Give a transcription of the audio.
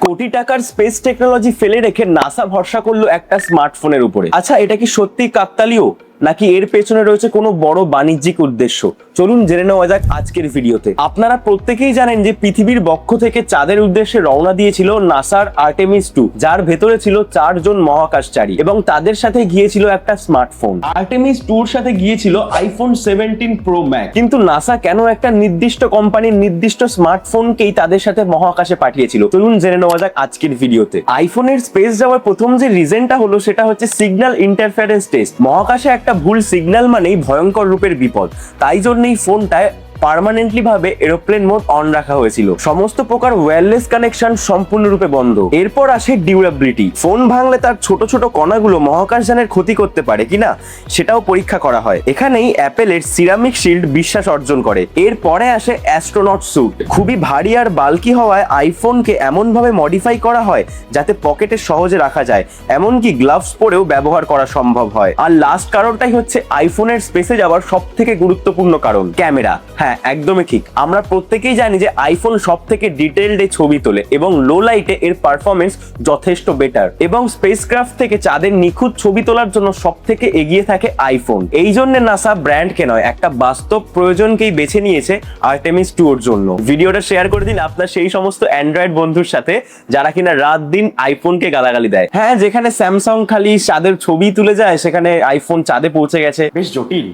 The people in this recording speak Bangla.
কোটি টাকার স্পেস টেকনোলজি ফেলে রেখে নাসা ভরসা করলো একটা স্মার্টফোনের উপরে। আচ্ছা, এটা কি সত্যি কাকতালীয় নাকি এর পেছনে রয়েছে কোনো বড় বাণিজ্যিক উদ্দেশ্য? চলুন জেনে নেওয়া যাক আজকের ভিডিওতে। আপনারা প্রত্যেকেই জানেন যে পৃথিবীর বক্ষ থেকে চাঁদের উদ্দেশ্যে রওনা দিয়েছিল নাসার আর্টেমিস 2, যার ভেতরে ছিল 4 জন মহাকাশচারী এবং তাদের সাথে গিয়েছিল একটা স্মার্টফোন। আর্টেমিস 2 এর সাথে গিয়েছিল আইফোন 17 প্রো ম্যাক্স। কিন্তু নাসা কেন একটা নির্দিষ্ট কোম্পানির নির্দিষ্ট স্মার্টফোনকেই তাদের সাথে মহাকাশে পাঠিয়েছিল? চলুন জেনে নেওয়া যাক আজকের ভিডিওতে। আইফোনের স্পেস যাওয়ার প্রথম যে রিজনটা হলো সেটা হচ্ছে সিগন্যাল ইন্টারফারেন্স টেস্ট। মহাকাশে একটা ভুল সিগন্যাল মানেই ভয়ঙ্কর রূপের বিপদ, তাই জন্যই ফোনটায় পার্মানেন্টলি ভাবে এরোপ্লেন মোড অন রাখা হয়েছিল। সমস্ত প্রকার ওয়্যারলেস কানেকশন সম্পূর্ণরূপে বন্ধ। এরপর আসে ডিউরেবিলিটি। ফোন ভাঙলে তার ছোট ছোট কণাগুলো মহাকাশযানের ক্ষতি করতে পারে কিনা সেটাও পরীক্ষা করা হয়। এখানেই অ্যাপেলের সিরামিক শিল্ড বিশ্বাস অর্জন করে। এরপরে আসে অ্যাস্ট্রোনট স্যুট। খুবই ভারী আর বাল্কি হওয়ায় আইফোনকে এমন ভাবে মডিফাই করা হয় যাতে পকেটে সহজে রাখা যায়, এমনকি গ্লাভস পরেও ব্যবহার করা সম্ভব হয়। আর লাস্ট কারণটাই হচ্ছে আইফোনের স্পেসে যাওয়ার সব থেকে গুরুত্বপূর্ণ কারণ, ক্যামেরা। হ্যাঁ, একদমই ঠিক। আমরা প্রত্যেকেই জানি যে আইফোন সব থেকে ডিটেইলড ছবি তোলে এবং লো লাইটে এর পারফরমেন্স যথেষ্ট বেটার, এবং স্পেসক্রাফট থেকে চাঁদের নিখুঁত ছবি তোলার জন্য সব থেকে এগিয়ে থাকে আইফোন। এই জন্য নাসা ব্র্যান্ডকে নয়, একটা বাস্তব প্রয়োজনকেই বেছে নিয়েছে আর্টেমিস 2 এর জন্য। ভিডিওটা শেয়ার করে দিন আপনার সেই সমস্ত অ্যান্ড্রয়েড বন্ধুর সাথে যারা কিনা রাত দিন আইফোনকে গালাগালি দেয়। হ্যাঁ, যেখানে স্যামসাং খালি চাঁদের ছবি তুলে যায় সেখানে আইফোন চাঁদে পৌঁছে গেছে। বেশ জটিল।